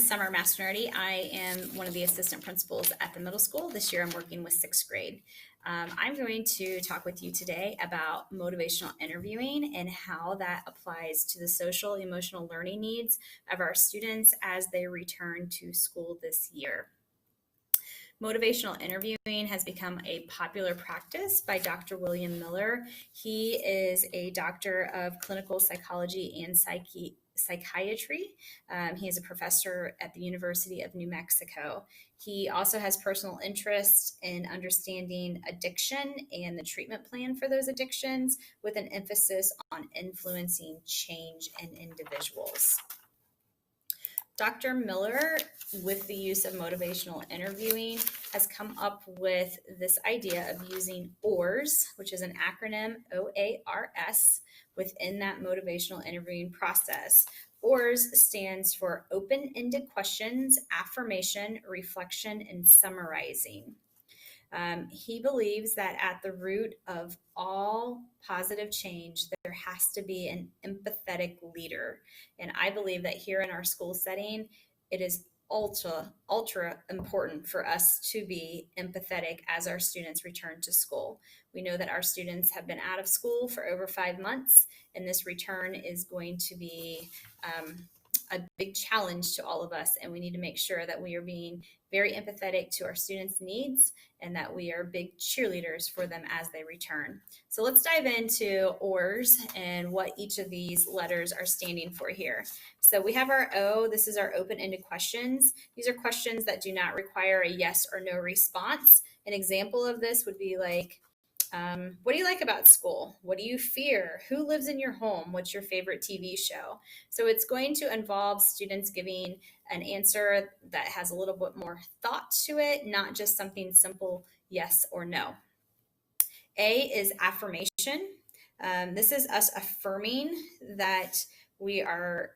Summer Mastronardi. I am one of the assistant principals at the middle school. This year I'm working with sixth grade. I'm going to talk with you today about motivational interviewing and how that applies to the social emotional learning needs of our students as they return to school this year. Motivational interviewing has become a popular practice by Dr. William Miller. He is a doctor of clinical psychology and psychiatry. He is a professor at the University of New Mexico. He also has personal interest in understanding addiction and the treatment plan for those addictions, with an emphasis on influencing change in individuals. Dr. Miller, with the use of motivational interviewing, has come up with this idea of using OARS, which is an acronym, OARS, within that motivational interviewing process. OARS stands for open-ended questions, affirmation, reflection, and summarizing. He believes that at the root of all positive change, there has to be an empathetic leader. And I believe that here in our school setting, it is ultra important for us to be empathetic as our students return to school. We know that our students have been out of school for over 5 months, and this return is going to be a big challenge to all of us, and we need to make sure that we are being very empathetic to our students' needs and that we are big cheerleaders for them as they return. So let's dive into OARS and what each of these letters are standing for here. So we have our O. This is our open-ended questions. These are questions that do not require a yes or no response. An example of this would be like, what do you like about school? What do you fear? Who lives in your home? What's your favorite TV show? So it's going to involve students giving an answer that has a little bit more thought to it, not just something simple, yes or no. A is affirmation. This is us affirming that we are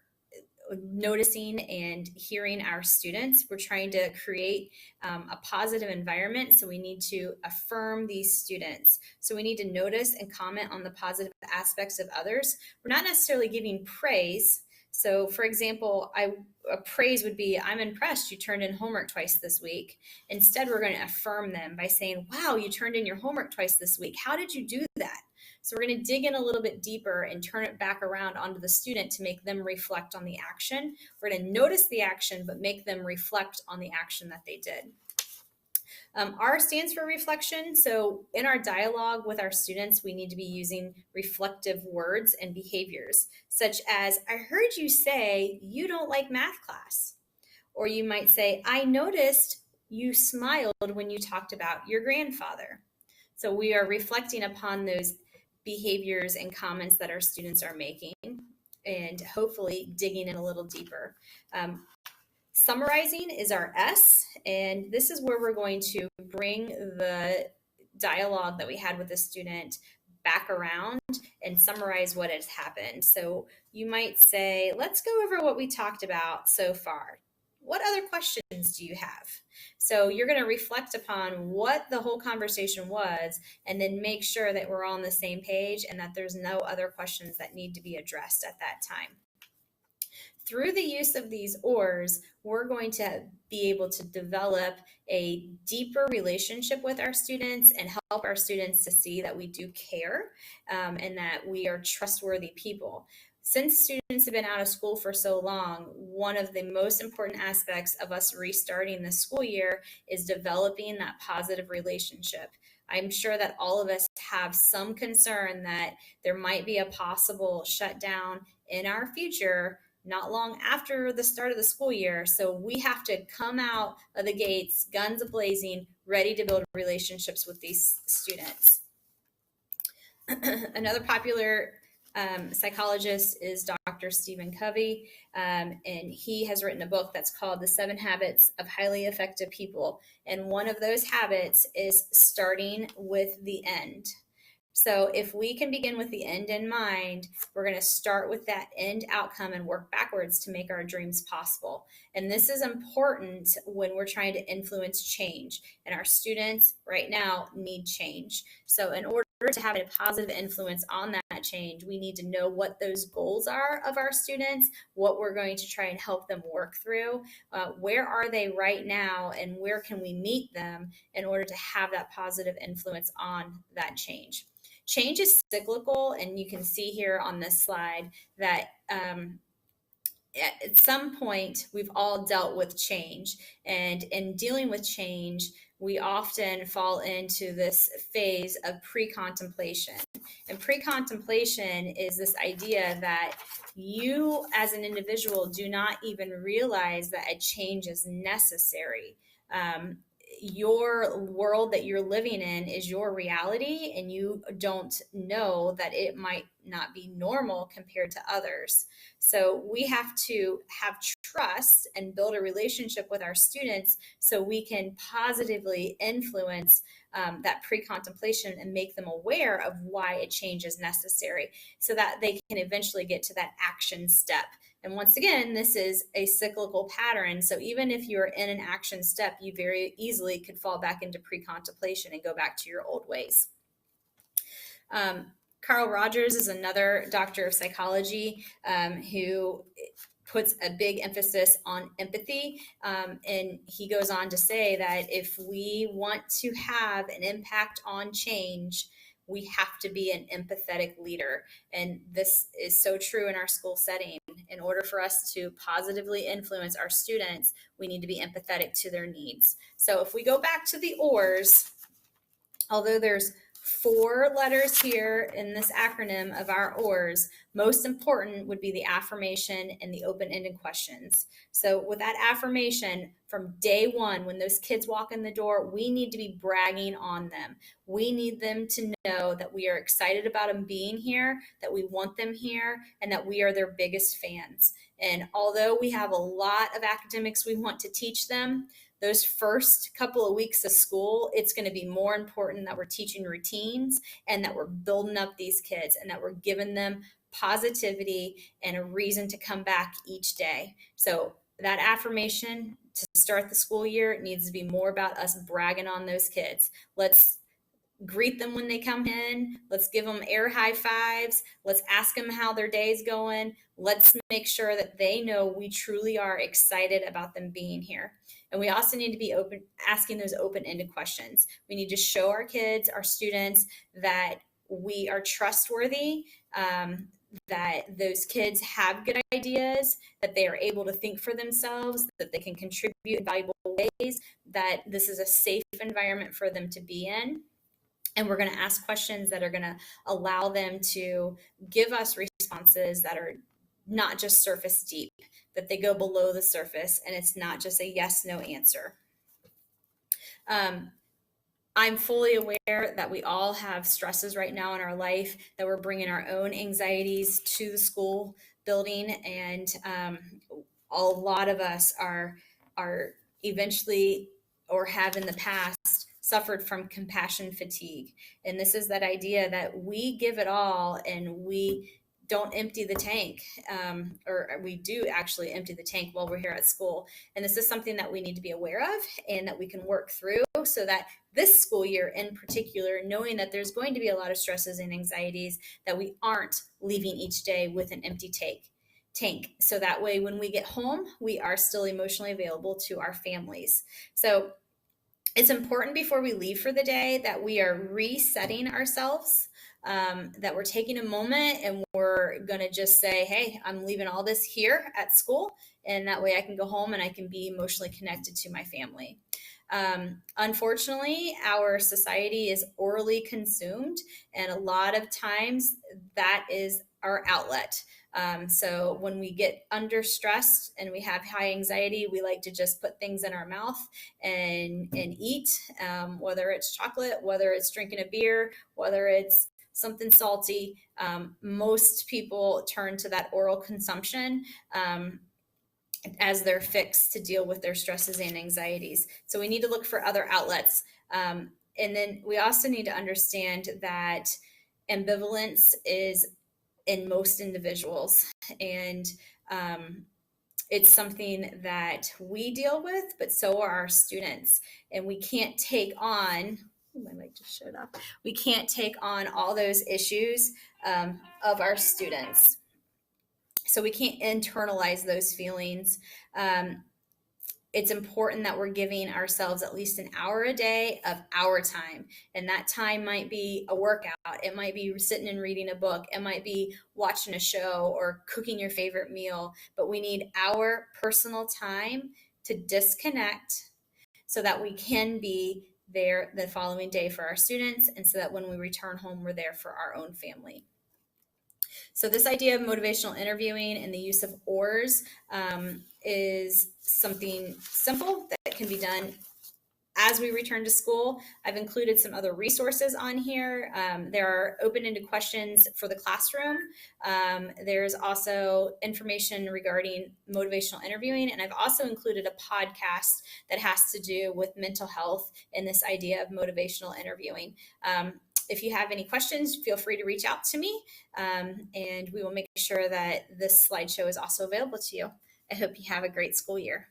noticing and hearing our students. We're trying to create a positive environment, so we need to affirm these students. So we need to notice and comment on the positive aspects of others. We're not necessarily giving praise. So for example, a praise would be, I'm impressed you turned in homework twice this week. Instead, we're going to affirm them by saying, wow, you turned in your homework twice this week. How did you do that? So we're going to dig in a little bit deeper and turn it back around onto the student to make them reflect on the action. We're going to notice the action, but make them reflect on the action that they did. R stands for reflection. So in our dialogue with our students, we need to be using reflective words and behaviors, such as, I heard you say you don't like math class. Or you might say, I noticed you smiled when you talked about your grandfather. So we are reflecting upon those behaviors and comments that our students are making, and hopefully digging in a little deeper. Summarizing is our S, and this is where we're going to bring the dialogue that we had with the student back around and summarize what has happened. So you might say, let's go over what we talked about so far. What other questions do you have? So you're going to reflect upon what the whole conversation was, and then make sure that we're all on the same page and that there's no other questions that need to be addressed at that time. Through the use of these OARS, we're going to be able to develop a deeper relationship with our students and help our students to see that we do care and that we are trustworthy people. Since students have been out of school for so long, one of the most important aspects of us restarting the school year is developing that positive relationship. I'm sure that all of us have some concern that there might be a possible shutdown in our future not long after the start of the school year. So we have to come out of the gates, guns a-blazing, ready to build relationships with these students. Another popular psychologist is Dr. Stephen Covey, and he has written a book that's called The 7 Habits of Highly Effective People. And one of those habits is starting with the end. So if we can begin with the end in mind, we're going to start with that end outcome and work backwards to make our dreams possible. And this is important when we're trying to influence change. And our students right now need change. So in order order to have a positive influence on that change, we need to know what those goals are of our students, what we're going to try and help them work through, where are they right now, and where can we meet them in order to have that positive influence on that change. Change is cyclical, and you can see here on this slide that at some point we've all dealt with change, and in dealing with change we often fall into this phase of pre-contemplation. And pre-contemplation is this idea that you as an individual do not even realize that a change is necessary. Your world that you're living in is your reality, and you don't know that it might not be normal compared to others. So we have to have trust and build a relationship with our students so we can positively influence that pre-contemplation and make them aware of why a change is necessary so that they can eventually get to that action step. And once again, this is a cyclical pattern. So even if you're in an action step, you very easily could fall back into pre-contemplation and go back to your old ways. Carl Rogers is another doctor of psychology who puts a big emphasis on empathy. And he goes on to say that if we want to have an impact on change, we have to be an empathetic leader. And this is so true in our school setting. In order for us to positively influence our students, we need to be empathetic to their needs. So if we go back to the OARS, although there's 4 letters here in this acronym of our OARS, most important would be the affirmation and the open-ended questions. So with that affirmation, from day one, when those kids walk in the door, we need to be bragging on them. We need them to know that we are excited about them being here, that we want them here, and that we are their biggest fans. And although we have a lot of academics we want to teach them, those first couple of weeks of school, it's going to be more important that we're teaching routines and that we're building up these kids and that we're giving them positivity and a reason to come back each day. So that affirmation to start the school year needs to be more about us bragging on those kids. Let's greet them when they come in. Let's give them air high fives. Let's ask them how their day's going. Let's make sure that they know we truly are excited about them being here. And we also need to be asking those open-ended questions. We need to show our kids, our students, that we are trustworthy, that those kids have good ideas, that they are able to think for themselves, that they can contribute in valuable ways, that this is a safe environment for them to be in. And we're going to ask questions that are going to allow them to give us responses that are not just surface deep, that they go below the surface and it's not just a yes, no answer. I'm fully aware that we all have stresses right now in our life, that we're bringing our own anxieties to the school building. And a lot of us are eventually, or have in the past, suffered from compassion fatigue. And this is that idea that we give it all and we don't empty the tank, or we do actually empty the tank while we're here at school. And this is something that we need to be aware of and that we can work through so that this school year in particular, knowing that there's going to be a lot of stresses and anxieties, that we aren't leaving each day with an empty tank. So that way, when we get home, we are still emotionally available to our families. So it's important before we leave for the day that we are resetting ourselves, that we're taking a moment and we're going to just say, hey, I'm leaving all this here at school. And that way I can go home and I can be emotionally connected to my family. Unfortunately, our society is orally consumed, and a lot of times that is our outlet. So when we get under stressed and we have high anxiety, we like to just put things in our mouth and eat, whether it's chocolate, whether it's drinking a beer, whether it's something salty. Most people turn to that oral consumption as their fix to deal with their stresses and anxieties. So we need to look for other outlets. And then we also need to understand that ambivalence is in most individuals. And it's something that we deal with, but so are our students. And we can't take on My mic just showed up. We can't take on all those issues of our students. So we can't internalize those feelings. It's important that we're giving ourselves at least an hour a day of our time. And that time might be a workout. It might be sitting and reading a book. It might be watching a show or cooking your favorite meal. But we need our personal time to disconnect so that we can be there the following day for our students, and so that when we return home, we're there for our own family. So this idea of motivational interviewing and the use of OARS is something simple that can be done as we return to school. I've included some other resources on here. There are open-ended questions for the classroom. There's also information regarding motivational interviewing, and I've also included a podcast that has to do with mental health and this idea of motivational interviewing. If you have any questions, feel free to reach out to me, and we will make sure that this slideshow is also available to you. I hope you have a great school year.